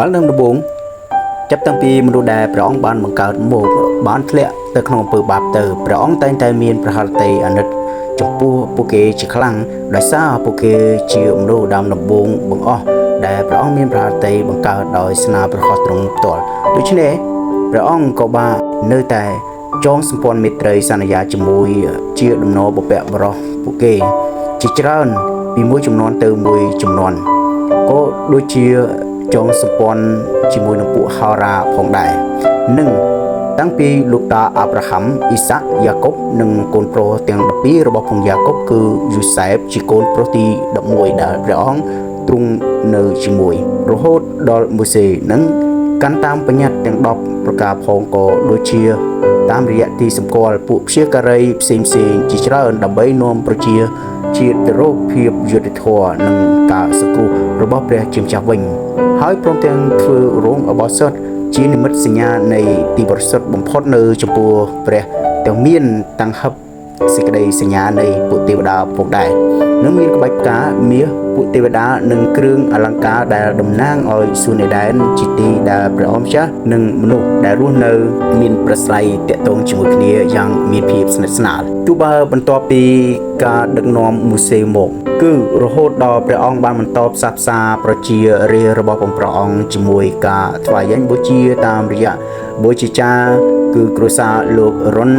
កាលនឹងដំបូងចាប់តាំងពីមនុស្សដែលព្រះអង្គបានបង្កើតមកបានធ្លាក់ទៅក្នុងអំពើបាបទៅព្រះអង្គតែងតែមានប្រហារតីអាណិតចំពោះពួកគេជាខ្លាំងដោយសារពួកគេជាមនុស្សដើមដំបូងបង្អស់ដែលព្រះអង្គមានប្រហារតីបង្កើតដោយស្នាព្រះខុសទ្រង់ផ្ទាល់ដូច្នេះព្រះអង្គក៏បាននៅតែចងសម្ព័ន្ធមេត្រីសន្យាជាមួយជាដំណរបព្វបរោះពួកគេជាច្រើនពីមួយចំនួនទៅមួយចំនួនក៏ដូចជាចងសម្ព័ន្ធជាមួយនឹងពួកហោរាផងដែរនិងតាំងពីលោកតាអាប់រ៉ាហាំអ៊ីសាក់យ៉ាកុបនិងកូនប្រុសទាំង12របស់ផងយ៉ាកុបគឺយូសែបជាកូនប្រុសទី11ដែលព្រះអង្គទ្រង់នៅជាមួយរហូតដល់ម៉ូសេនិងកាន់តាមបញ្ញត្តិទាំង10ប្រការផងក៏ដូចជាតាមរយៈទីសម្គាល់ពួកព្យាការីផ្សេងជាច្រើនដើម្បីនាំប្រជាជាតិទៅរកភាពយុត្តិធម៌និងការសង្គ្រោះរបស់ព្រះជាម្ចាស់វិញហើយព្រមទាំងធ្វើរោងអបអរសាទជានិមិត្តសញ្ញានៃទីបរិសុទ្ធបំផុតនៅចំពោះព្រះទាំងមានតាំងហឹបសេចក្តីសញ្ញានៃពួកទេវតាផងដែរនិងមានក្បាច់ផ្កាមាសពួកទេវតានិងគ្រឿងអលង្ការដែលតំណាងឲ្យសួគ៌នៃដែនជាទីដែលព្រះអម្ចាស់និងមនុស្សដែលរស់នៅមានប្រស្រ័យតាក់ទងជាមួយគ្នាយ៉ាងមានភាពស្និទ្ធស្នាលទោះបើបន្ទាប់ពីការដឹកនាំម៉ូសេមកគឺរហូតដល់ព្រះអង្គបានបន្តផ្សះផ្សាប្រជារាស្ត្ររបស់ព្រះអង្គជាមួយការថ្វាយបូជាតាមរយៈបូជាចារគឺគ្រួសារលោករុន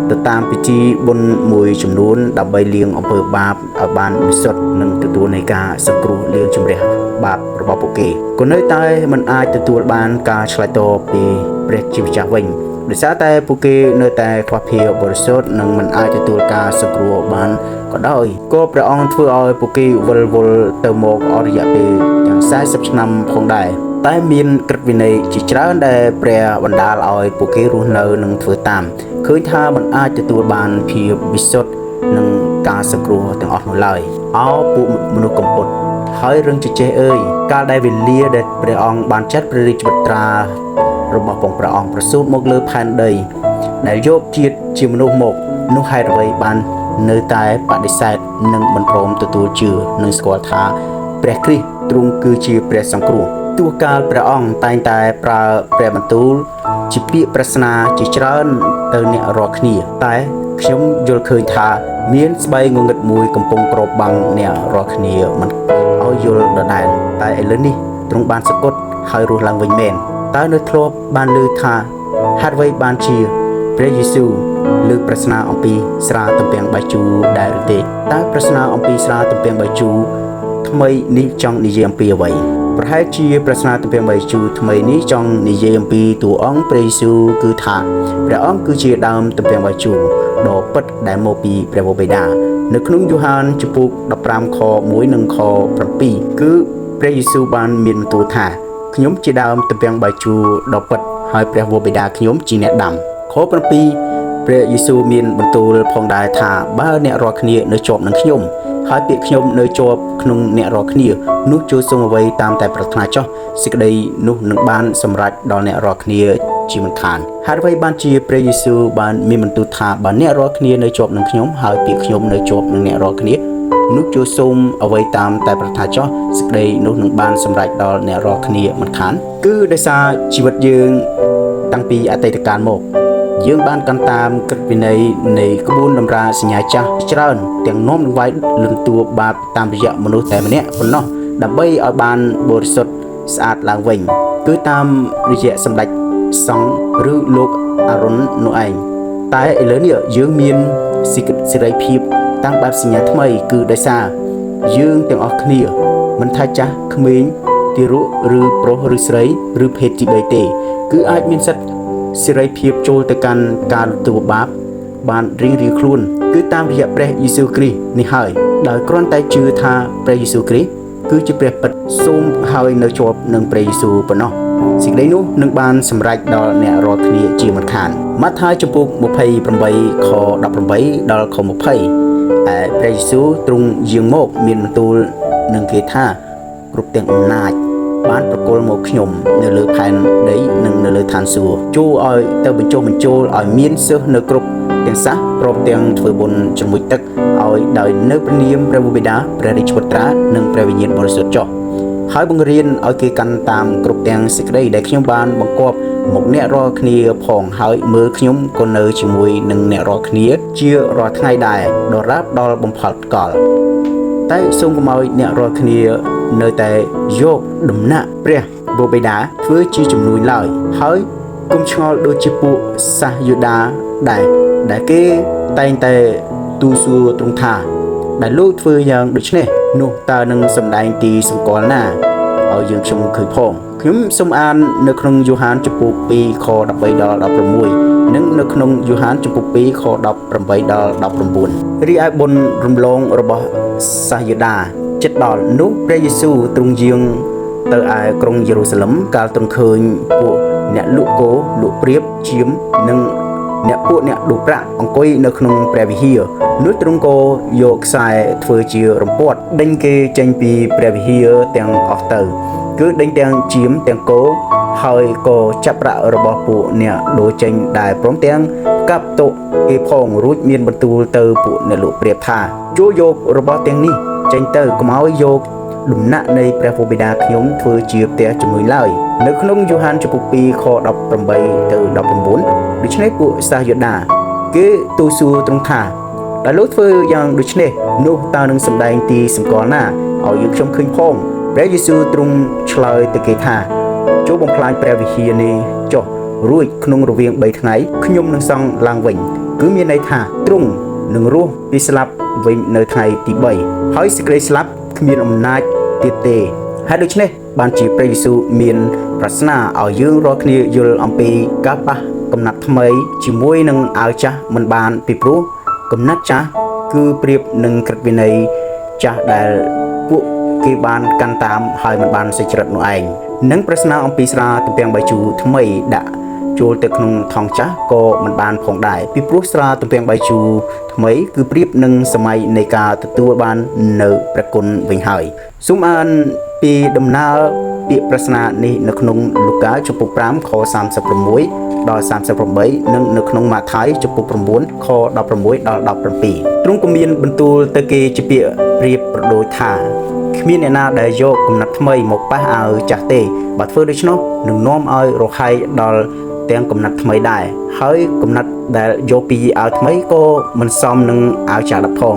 ទៅតាមពិធីបុណ្យមួយចំនួនដើម្បីលាងអំពើបាបឲ្យបានវិសុទ្ធនិងទទួលនៃការសង្គ្រោះលាងជម្រះបាបរបស់ពួកគេក៏នៅតែមិនអាចទទួលបានការឆ្លើយតបពីព្រះជាម្ចាស់វិញដោយសារតែពួកគេនៅតែខ្វះភាពបរិសុទ្ធនិងមិនអាចទទួលការសង្គ្រោះបានក៏ដោយក៏ព្រះអង្គធ្វើឲ្យពួកគេវិលវល់ទៅមកអស់រយៈពេលទាំង40ឆ្នាំផងដែរតែមានក្រឹតវិន័យជាច្រើនដែលព្រះបណ្ដាលឲ្យពួកគេរស់នៅនិងធ្វើតាមឃើញថាមិនអាចទទួលបានភាពវិសុទ្ធនិងការសង្គ្រោះទាំងអស់នោះឡើយអោពួកមនុស្សកំពត់ហើយរឿងជជែកអើយកាលដែលវេលាដែលព្រះអង្គបានចាត់ព្រះរាជបុត្រារបស់ព្រះអង្គប្រសូតមកលើផែនដីដែលយកជាតិជាមនុស្សមកនោះហេតុអ្វីបាននៅតែបដិសេធនិងមិនព្រមទទួលជឿនិងស្គាល់ថាព្រះគ្រីស្ទទ្រង់គឺជាព្រះសង្គ្រោះទោះកាលព្រះអង្គតែងតែប្រើព្រះបន្ទូលជាពាក្យប្រស្នាជាច្រើនទៅអ្នករាល់គ្នាតែខ្ញុំយល់ឃើញថាមានស្បែកងងឹតមួយកំពុងគ្របបាំងអ្នករាល់គ្នាមិនឲ្យយល់ដដែលតែឥឡូវនេះទ្រង់បានសគត់ហើយរស់ឡើងវិញមែនតើនៅធ្លាប់បានឮថាហេតុអ្វីបានជាព្រះយេស៊ូវលើកប្រស្នាអំពីស្រាទំពាំងបាយជូរដែរឬទេតើប្រស្នាអំពីស្រាទំពាំងបាយជូរថ្មីនេះចង់និយាយអំពីអ្វីប្រហែលជាប្រស្នាទំពាំងបាយជូរថ្មីនេះចង់និយាយអំពីតួអង្គព្រះយេស៊ូវគឺថាព្រះអង្គគឺជាដើមទំពាំងបាយជូរដ៏ពិតដែលមកពីព្រះវរបិតានៅក្នុងយ៉ូហានជំពូក15ខ1និងខ7គឺព្រះយេស៊ូវបានមានបន្ទូលថាខ្ញុំជាដើមទំពាំងបាយជូរដ៏ពិតហើយព្រះវរបិតាខ្ញុំជាអ្នកដាំខ7ព្រះយេស៊ូវមានបន្ទូលផងដែរថាបើអ្នករាល់គ្នានៅជាប់នឹងខ្ញុំហើយពាក្យខ្ញុំនៅជាប់ក្នុងអ្នករាល់គ្នានោះចូលសូមអ្វីតាមតែប្រាថ្នាចុះសេចក្តីនោះនឹងបានសម្រេចដល់អ្នករាល់គ្នាជាមិនខានហេតុអ្វីបានជាព្រះយេស៊ូវបានមានបន្ទូលថាបើអ្នករាល់គ្នានៅជាប់នឹងខ្ញុំហើយពាក្យខ្ញុំនៅជាប់នឹងអ្នករាល់គ្នានោះចូលសូមអ្វីតាមតែប្រាថ្នាចុះសេចក្តីនោះនឹងបានសម្រេចដល់អ្នករាល់គ្នាមិនខានគឺដោយសារជីវិតយើងតាំងពីអតីតកាលមកយើងបានកាន់តាមក្រឹតវិន័យនៃក្បួនតម្រាសញ្ញាចាស់ច្រើនទាំងនាំនឹងវាយលន្ទួបាបតាមរយៈមនុស្សតែម្នាក់ប៉ុណ្ណោះដើម្បីឲ្យបានបរិសុទ្ធស្អាតឡើងវិញគឺតាមរយៈសម្ដេចសង្ឃឬលោកអារុននោះឯងតែឥឡូវនេះយើងមានសេរីភាពតាមបែបសញ្ញាថ្មីគឺដោយសារយើងទាំងអស់គ្នាមិនថាចាស់ក្មេងទារកឬប្រុសឬស្រីឬភេទទី3ទេគឺអាចមានសិទ្ធិសេរីភាពចូលទៅកាន់ការលំទោបាបបានរៀងៗខ្លួនគឺតាមរយៈព្រះយេស៊ូវគ្រីស្ទនេះហើយដោយគ្រាន់តែជឿថាព្រះយេស៊ូវគ្រីស្ទគឺជាព្រះពិតសូមហើយនៅជាប់នឹងព្រះយេស៊ូវប៉ុណ្ណោះសេចក្តីនោះនឹងបានសម្រេចដល់អ្នករាល់គ្នាជាមិនខានម៉ាថាយជំពូក28ខ18ដល់ខ20ព្រះយេស៊ូវទ្រង់យាងមកមានបន្ទូលនឹងគេថាគ្រប់ទាំងអំណាចបានប្រគល់មកខ្ញុំនៅលើផែនដីនិងនៅលើឋានសួគ៌ចូលឲ្យទៅបញ្ចុះបញ្ចូលឲ្យមានសិស្សនៅគ្រប់ទាំងសះព្រមទាំងធ្វើបុណ្យជាមួយទឹកឲ្យដោយនៅព្រះនាមព្រះវរបិតាព្រះរាជបុត្រានិងព្រះវិញ្ញាណបរិសុទ្ធចុះ ហើយបង្រៀនឲ្យគេកាន់តាមគ្រប់ទាំងសេចក្តីដែលខ្ញុំបានបង្គាប់មកអ្នករាល់គ្នាផងហើយមើលខ្ញុំក៏នៅជាមួយនឹងអ្នករាល់គ្នាជារាល់ថ្ងៃដែរដរាបដល់បំផុតកលតែសូមកុំឲ្យអ្នករាល់គ្នានៅតែយកដំណាក់ព្រះបូបេដាធ្វើជាជំនួយឡើយហើយគុំឆ្ងល់ដូចជាពួកសាសយូដាដែលគេតែងតែទូសួរទ្រង់ថាដែលលោកធ្វើយ៉ាងដូចនេះនោះតើនឹងសម្ដែងទីសម្គាល់ណាឲ្យយើងខ្ញុំឃើញផងខ្ញុំសូមអាននៅក្នុងយ៉ូហានចំពោះ2ខ13ដល់16និងនៅក្នុងយ៉ូហានចំពោះ2ខ18ដល់19រីឯបុណ្យរំលងរបស់សាសយូដាចិត្តដល់នោះព្រះយេស៊ូវទ្រង់យាងទៅឯក្រុងយេរូសាឡឹមកាលទ្រង់ឃើញពួកអ្នកលក់គោលក់ព្រាបជៀមនិងអ្នកដួលប្រាក់អង្គុយនៅក្នុងព្រះវិហារនោះទ្រង់ក៏យកខ្សែធ្វើជារំពាត់ដេញគេចេញពីព្រះវិហារទាំងអស់ទៅគឺដេញទាំងជៀមទាំងគោហើយក៏ចាប់ប្រាក់របស់ពួកអ្នកដូរចេញដែលព្រមទាំងកាប់តុគេផងរួចមានបន្ទូលទៅពួកអ្នកលក់ព្រាបថាជួយយករបស់ទាំងនេះចេញទៅកុំឲ្យយកដំណាក់នៃព្រះពុបិតាខ្ញុំធ្វើជាផ្ទះជំនួយឡើយនៅក្នុងយ៉ូហានចំពោះ2ខ18ទៅ19ដូច្នេះពួកសាសយូដាគេទូសួរទ្រង់ថាដែលលោកធ្វើយ៉ាងដូចនេះនោះតើនឹងសម្ដែងទីសម្គាល់ណាឲ្យយើងខ្ញុំឃើញផងព្រះយេស៊ូវទ្រង់ឆ្លើយទៅគេថាចូលបំផ្លាញព្រះវិហារនេះចុះរួចក្នុងរវាង3ថ្ងៃខ្ញុំនឹងសង់ឡើងវិញគឺមានន័យថាទ្រង់នឹងរស់ពីស្លាប់វិញនៅថ្ងៃទី3ហើយសេចក្តីស្លាប់គ្មានអំណាចទៀតទេហើយដូច្នេះបានជាព្រះយេស៊ូវមានប្រស្នាឲ្យយើងរាល់គ្នាយល់អំពីការប៉ះកំណាត់ថ្មីជាមួយនឹងអាវចាស់មិនបានពីព្រោះកំណាត់ចាស់គឺប្រៀបនឹងក្រឹតវិន័យចាស់ដែលពួកគេបានកាន់តាមហើយមិនបានសេចក្ដីនោះឯងនិងប្រស្នាអំពីស្រាទំពាំងបាយជូរថ្មីដាក់ចូលទៅក្នុងថង់ចាស់ក៏មិនបានផងដែរពីព្រោះស្រាទំពាំងបាយជូរថ្មីគឺប្រៀបនឹងសម័យនៃការទទួលបាននៅព្រះគុណវិញហើយសូមអានពីដំណើរពាក្យប្រស្នានេះនៅក្នុងលូកាចំពោះ5ខ36ដល់38និងនៅក្នុងម៉ាថាយចំពោះ9ខ16ដល់17ទ្រង់ក៏មានបន្ទូលទៅគេជាពាក្យប្រៀបប្រដូចថាគ្មានអ្នកណាដែលយកកំណាត់ថ្មីមកប៉ះឲ្យចាស់ទេបើធ្វើដូច្នោះនឹងនាំឲ្យរហ័យដល់ទាំងកំណាត់ថ្មីដែរហើយកំណាត់ដែលយកពីអាវថ្មីក៏មិនសមនឹងអាវចាស់ដផង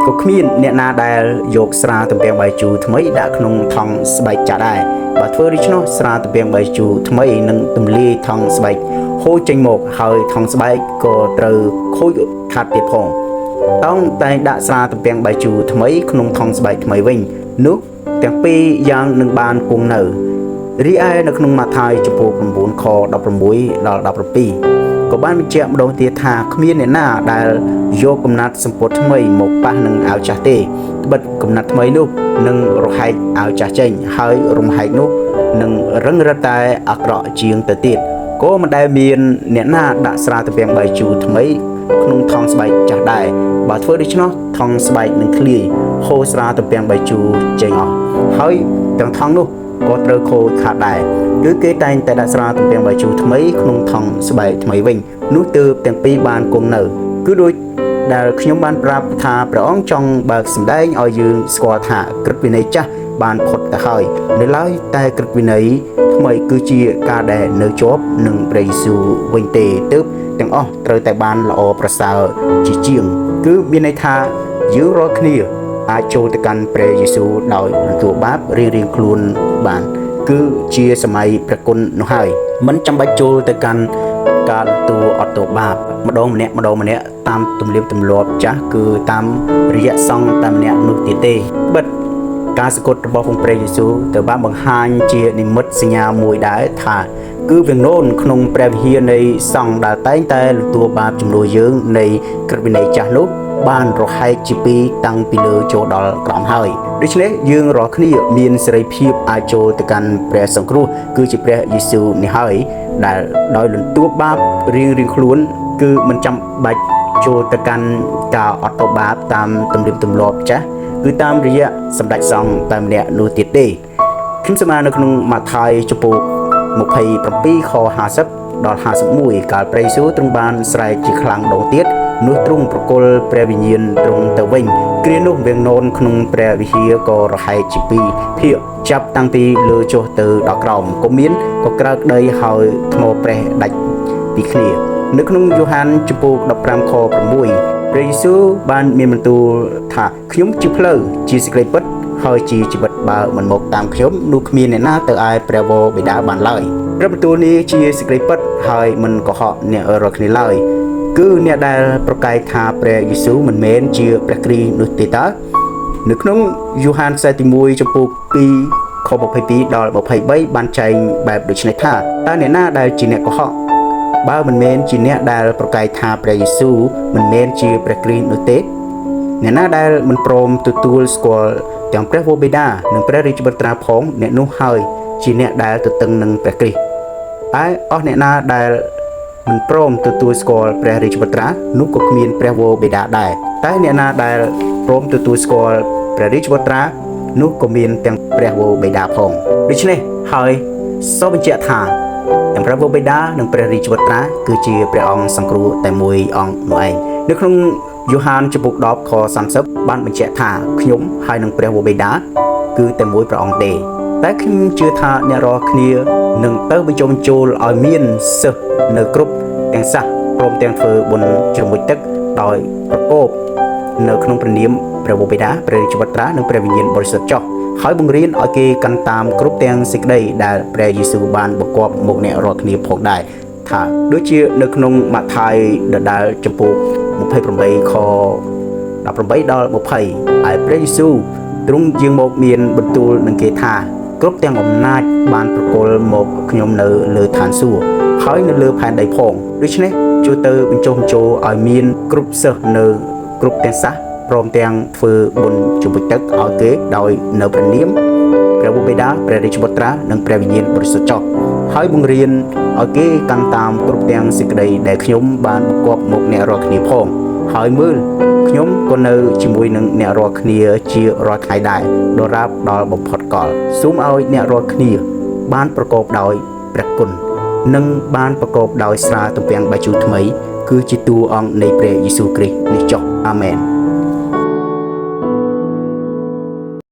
ក៏គ្មានអ្នកណាដែលយកស្រាទំពាំងបាយជូរថ្មីដាក់ក្នុងថង់ស្បែកចាស់ដែរបើធ្វើដូច្នោះស្រាទំពាំងបាយជូរថ្មីនឹងទម្លាយថង់ស្បែកហូរចេញមកហើយថង់ស្បែកក៏ត្រូវខូចខាតទៀតផងតោងតែងដាក់ស្រាទំពាំងបាយជូរថ្មីក្នុងថង់ស្បែកថ្មីវិញនោះទាំងពីរយ៉ាងនឹងបានគង់នៅរីឯនៅក្នុងម៉ាថាយចំពោះ9ខ16ដល់17ក៏បានបញ្ជាក់ម្ដងទៀតថាគ្មានអ្នកណាដែលយកកំណាត់សម្ពុតថ្មីមកប៉ះនឹងអាវចាស់ទេបិទកំណាត់ថ្មីនោះនឹងរហែកអាវចាស់ចេញហើយរំហែកនោះនឹងរឹងរឹតតែអាក្រក់ជាងទៅទៀតក៏មិនដែលមានអ្នកណាដាក់ស្រាទំពាំងបាយជូរថ្មីក្នុងថង់ស្បែកចាស់ដែរបើធ្វើដូច្នោះថង់ស្បែកនឹងធ្លាយហូរស្រាទំពាំងបាយជូរចេញអស់ហើយទាំងថង់នោះក៏ត្រូវខូចខាតដែរគឺគេតែងតែដាក់ស្រាទំពាំងបាយជូរថ្មីក្នុងថង់ស្បែកថ្មីវិញនោះទើបទាំងពីរបានគង់នៅគឺដូចដែលខ្ញុំបានប្រាប់ថាព្រះអង្គចង់បើកសម្ដែងឲ្យយើងស្គាល់ថាក្រឹតវិន័យចាស់បានផុតទៅហើយនៅឡើយតែក្រឹតវិន័យថ្មីគឺជាការដែលនៅជាប់នឹងព្រះយេស៊ូវវិញទេទើបទាំងអស់ត្រូវតែបានល្អប្រសើរជាជាងគឺមានន័យថាយើងរាល់គ្នាអាចចូលទៅកាន់ព្រះយេស៊ូវដោយទទួលបាបរៀងៗខ្លួនបានគឺជាសម័យព្រះគុណនោះហើយមិនចាំបាច់ចូលទៅកាន់ការទទួលអត់ទោបាបម្ដងម្នាក់តាមទំនៀមទម្លាប់ចាស់គឺតាមរយៈសង្ឃតែម្នាក់នោះទៀតទេបិទការសក្តិរបស់ព្រះយេស៊ូវទៅបានបង្ហាញជានិមិត្តសញ្ញាមួយដែរថាគឺវាងនោនក្នុងព្រះវិហារនៃសង្ឃដែលតែងតែទទួលបាបជំនួសយើងនៃក្រឹតវិន័យចាស់នោះបានរហែកជាពីរតាំងពីលើចូលដល់ក្រោមហើយដូច្នេះយើងរាល់គ្នាមានសេរីភាពអាចចូលទៅកាន់ព្រះសង្គ្រោះគឺជាព្រះយេស៊ូវនេះហើយដែលដោយលន្ទួបាបរៀងខ្លួនគឺមិនចាំបាច់ចូលទៅកាន់ការអត់ទោសបាបតាមទំនៀមទម្លាប់ចាស់គឺតាមរយៈសម្ដេចសង្ឃតែម្នាក់នោះទៀតទេខ្ញុំសូមអាននៅក្នុងម៉ាថាយចំពោះ27ខ50ដល់51កាលព្រះយេស៊ូវទ្រង់បានស្រែកជាខ្លាំងដងទៀត នោះទ្រង់ប្រគល់ព្រះវិញ្ញាណទ្រង់ទៅវិញគ្រានោះវាងននក្នុងព្រះវិហារក៏រហែកជាពីរភាគចាប់តាំងពីលើចុះទៅដល់ក្រោមក៏មានក៏ក្រើកដីហើយថ្មប្រេះដាច់ពីគ្នានៅក្នុងយ៉ូហានចំពោះ15ខ6ព្រះយេស៊ូវបានមានបន្ទូលថាខ្ញុំជាផ្លូវជាសេចក្តីពិតហើយជាជីវិតបើមិនមកតាមខ្ញុំនោះគ្មានអ្នកណាទៅឯព្រះវរបិតាបានឡើយព្រះបន្ទូលនេះជាសេចក្តីពិតហើយមិនកុហកអ្នករាល់គ្នាឡើយគឺអ្នកដែលប្រកែកថាព្រះយេស៊ូវមិនមែនជាព្រះគ្រីស្ទនោះទេតើនៅក្នុងយ៉ូហានខ្សែទី1ចំពោះ2ខ22ដល់23បានចែងបែបដូចនេះថាតើអ្នកណាដែលជាអ្នកកុហកបើមិនមែនជាអ្នកដែលប្រកែកថាព្រះយេស៊ូវមិនមែនជាព្រះគ្រីស្ទនោះទេអ្នកណាដែលមិនព្រមទទួលស្គាល់ទាំងព្រះវរបិតានិងព្រះរាជបុត្រាផងអ្នកនោះហើយជាអ្នកដែលទទឹងនឹងព្រះគ្រីស្ទហើយអស់អ្នកណាដែលមិនព្រមទទួលស្គាល់ព្រះរាជបុត្រានោះក៏គ្មានព្រះវរបិតាដែរតែអ្នកណាដែលព្រមទទួលស្គាល់ព្រះរាជបុត្រានោះក៏មានទាំងព្រះវរបិតាផងដូច្នេះហើយសូមបញ្ជាក់ថាទាំងព្រះវរបិតានិងព្រះរាជបុត្រាគឺជាព្រះអង្គសង្គ្រោះតែមួយអង្គនោះឯងនៅក្នុងយ៉ូហានចំពុក10ខ30បានបញ្ជាក់ថាខ្ញុំហើយនឹងព្រះវរបិតាគឺតែមួយព្រះអង្គទេតែខ្ញុំជឿថាអ្នករាល់គ្នានឹងទៅបញ្ចុះបញ្ចូលឲ្យមានសិស្សនៅគ្រប់ទាំងសាសព្រមទាំងធ្វើបុណ្យជ្រមុជទឹកដោយប្រកបនៅក្នុងព្រះនាមព្រះវរបិតាព្រះរាជបុត្រានិងព្រះវិញ្ញាណបរិសុទ្ធចុះហើយបង្រៀនឲ្យគេកាន់តាមគ្រប់ទាំងសេចក្តីដែលព្រះយេស៊ូវបានបង្គាប់មកអ្នករាល់គ្នាផងដែរថាដូចជានៅក្នុងម៉ាថាយដដែលចំពោះ28ខ18ដល់20ហើយព្រះយេស៊ូវទ្រង់យាងមកមានបន្ទូលនឹងគេថាគ្រប់ទាំងអំណាចបានប្រគល់មកខ្ញុំនៅលើឋានសួគ៌ហើយនៅលើផែនដីផងដូច្នេះជួយទៅបញ្ចុះបញ្ចូលឲ្យមានគ្រប់សិស្សនៅគ្រប់ទាំងសាសព្រមទាំងធ្វើបុណ្យជម្រះទឹកឲ្យគេដោយនៅព្រះនាមព្រះវរបិតាព្រះរាជបុត្រានិងព្រះវិញ្ញាណបរិសុទ្ធចុះហើយបង្រៀនឲ្យគេកាន់តាមគ្រប់ទាំងសេចក្តីដែលខ្ញុំបានបង្គាប់មកអ្នករាល់គ្នាផងហើយមើលខ្ញុំក៏នៅជាមួយនឹងអ្នករាល់គ្នាជារាល់ថ្ងៃដែរដរាបដល់បំផុតកលសូមឲ្យអ្នករាល់គ្នាបានប្រកបដោយព្រះគុណនិងបានប្រកបដោយស្រាទំពាំងបាយជូរថ្មីគឺជាតួអង្គនៃព្រះយេស៊ូវគ្រីស្ទនេះចុះអាមែន